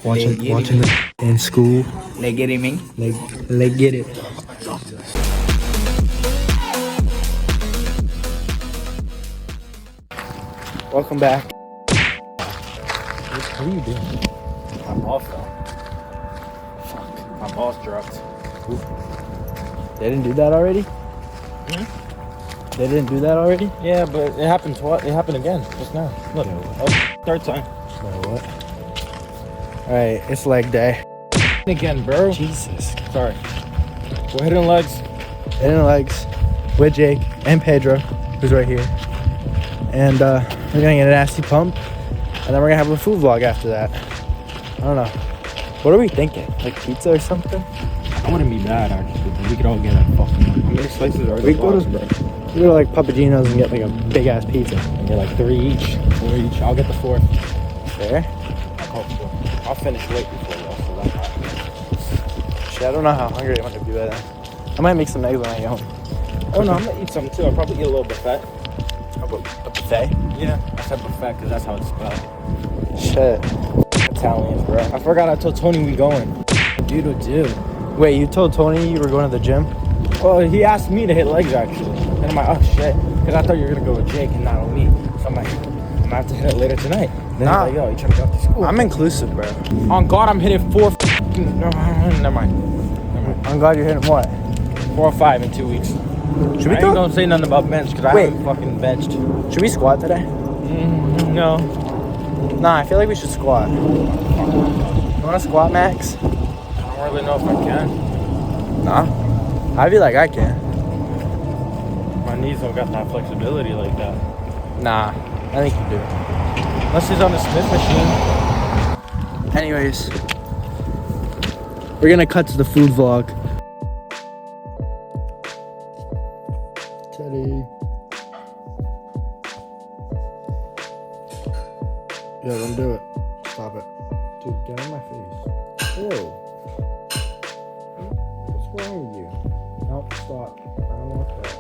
Watching the in school. They getting me? They get it. Welcome back. What are you doing? My ball fell. Fuck. My ball's dropped. They didn't do that already? They didn't do that already? Yeah, but it happened it happened again just now. Look. Third time. Wait, what? Alright, it's leg day. Again, bro. Jesus. Sorry. We're hitting legs. Hitting legs with Jake and Pedro, who's right here. And we're gonna get a nasty pump. And then we're gonna have a food vlog after that. I don't know. What are we thinking? Like pizza or something? I wouldn't be bad actually. We could all get a fucking. How many slices are We go to like Papagino's and get like a big ass pizza. And get like 3 each, 4 each. I'll get the 4th. Fair? I hope so. I'll finish late before y'all, so that's fine. Shit, I don't know how hungry I'm gonna be by then. I might make some eggs when I get home. Oh no, I'm gonna eat something too. I'll probably eat a little buffet. A buffet? Yeah, I said buffet because that's how it's spelled. Shit. Italians, bro. I forgot I told Tony we going. Dude, what do? Wait, you told Tony you were going to the gym? Well, he asked me to hit legs actually. And I'm like, oh shit. Because I thought you were going to go with Jake and not with me. So I'm like, I'm going to have to hit it later tonight. Then nah. He's like, yo, you trying to go after school? I'm inclusive, bro. On God, I'm hitting 4. Never mind. I'm glad you're hitting what? 4 or 5 in 2 weeks. Should we I ain't gonna say nothing about bench because I haven't fucking benched. Should we squat today? No. Nah, I feel like we should squat. You wanna squat, Max? I don't really know if I can. Nah. I feel like I can. My knees don't got that flexibility like that. Nah, I think you do. Unless he's on the Smith machine. Anyways, we're gonna cut to the food vlog. Teddy. Yeah, don't do it. Stop it. Dude, get in my face. Ew. What's wrong with you? Nope, stop. I don't want that.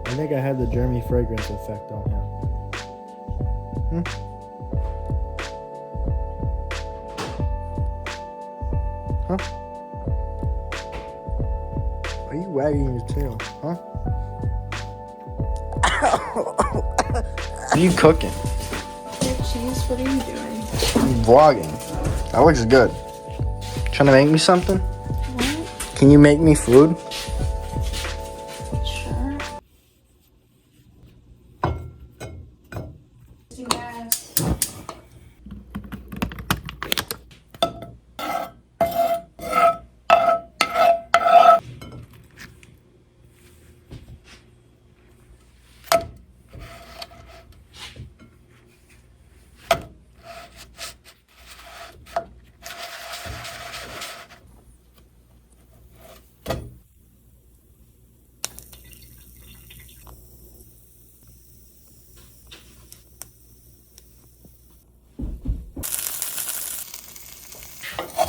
I think I had the Jeremy fragrance effect on him. Huh? Why are you wagging your tail, huh? What are you cooking? Cheese, what are you doing? I'm vlogging. That looks good. Trying to make me something? What? Can you make me food? Sure. Yes.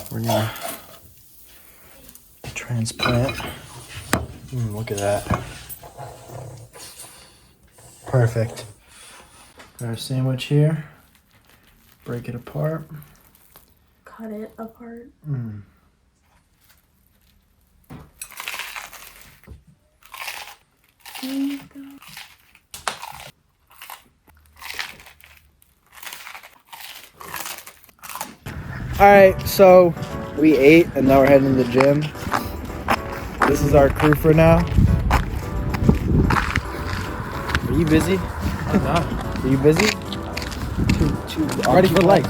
We're gonna transplant. Look at that. Perfect. Got our sandwich here. Break it apart. Cut it apart. There you go. Alright, so we ate and now we're heading to the gym. This is our crew for now. Are you busy? No. Are you busy? Ready for legs.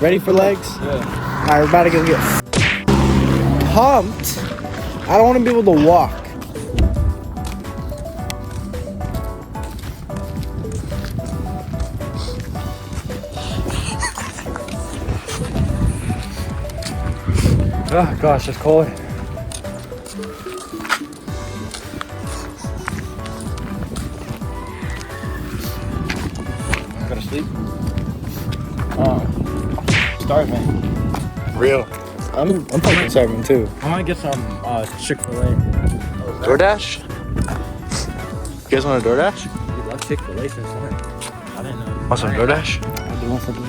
Ready for legs? Yeah. Alright, we're about to go get pumped. I don't want to be able to walk. Oh gosh, it's cold. Go to sleep. Starving. Real. I'm fucking starving too. I might get some Chick-fil-A. DoorDash? You guys want a DoorDash? You'd like Chick-fil-A since then. I didn't know. Want some DoorDash? I do want something.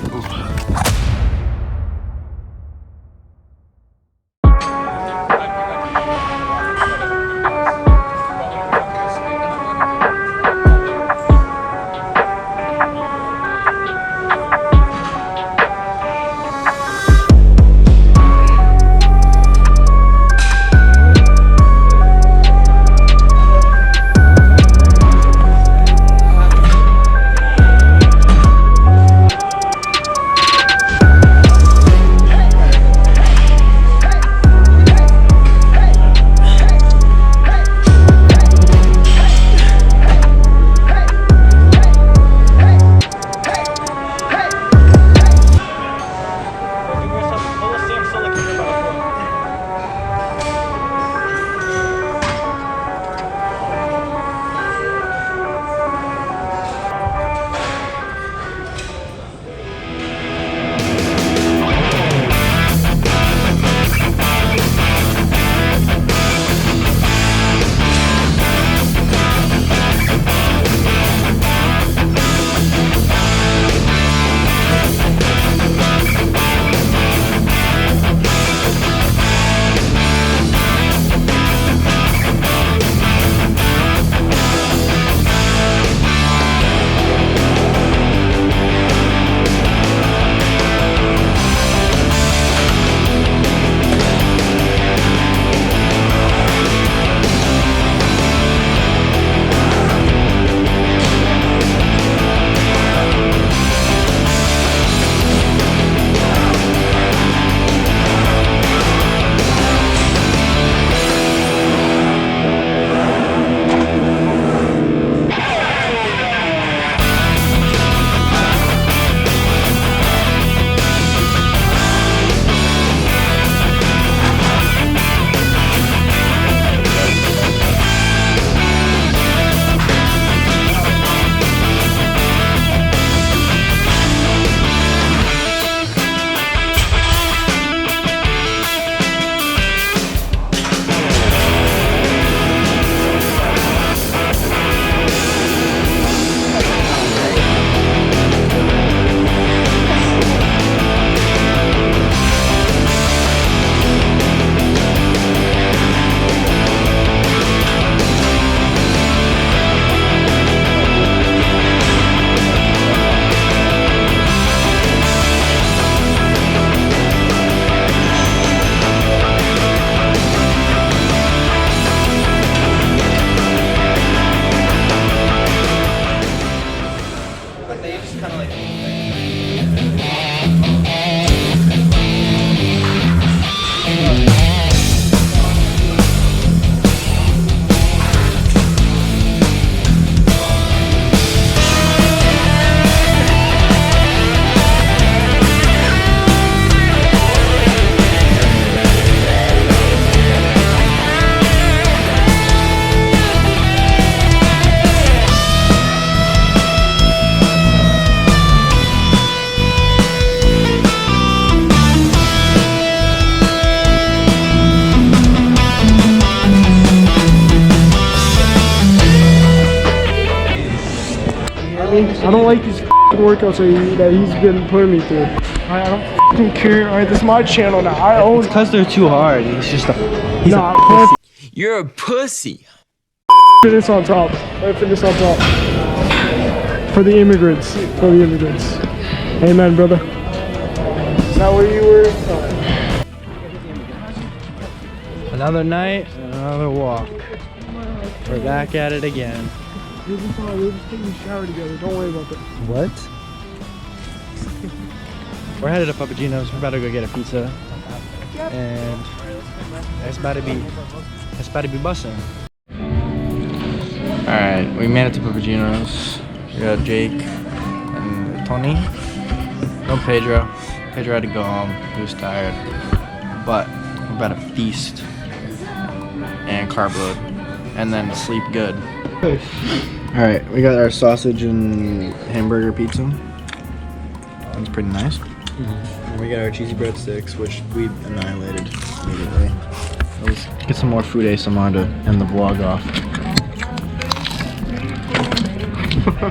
I don't like these workouts that he's been putting me through. I don't fucking care. Alright, this is my channel now. I own. It's because they're too hard. He's just a. He's Nah, a pussy. You're a pussy. Finish on top. Right, finish on top. For the immigrants. For the immigrants. Amen, brother. Is that where you were? Another night, another walk. We're back at it again. We were just taking a shower together. Don't worry about that. What? We're headed to Papagino's. We're about to go get a pizza. And it's about to be bussin'. Alright, we made it to Papagino's. We got Jake and Tony. No Pedro. Pedro had to go home. He was tired. But we're about to feast and carb load. And then sleep good. Alright, we got our sausage and hamburger pizza. That's pretty nice. And we got our cheesy breadsticks, which we annihilated immediately. Let's get some more food ASMR to end the vlog off. You're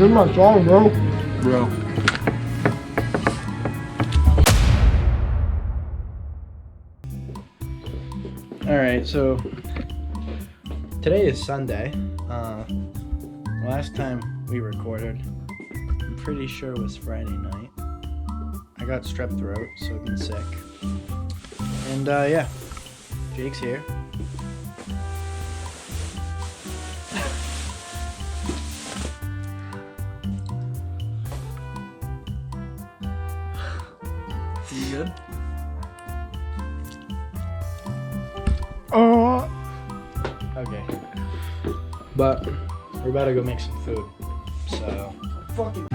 my song, bro. Bro. Alright, so today is Sunday. Last time we recorded, I'm pretty sure it was Friday night. I got strep throat, so I've been sick. And yeah, Jake's here. You good? Oh. Okay. But we're about to go make some food. So Fucking.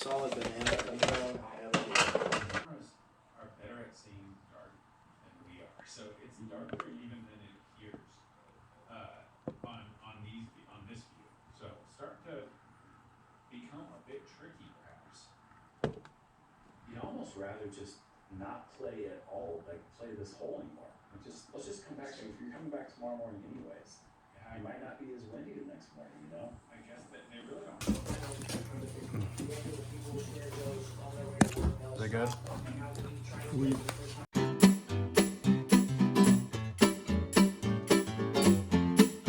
solid banana comes out. Are better at seeing dark than we are, so it's darker even than it appears on this view. So start to become a bit tricky, perhaps. You'd almost rather just not play at all, like play this hole anymore. Let's just come back. If you're coming back tomorrow morning anyways, Yeah, it might not be as windy the next morning, you know? I guess that they really don't. Is that good?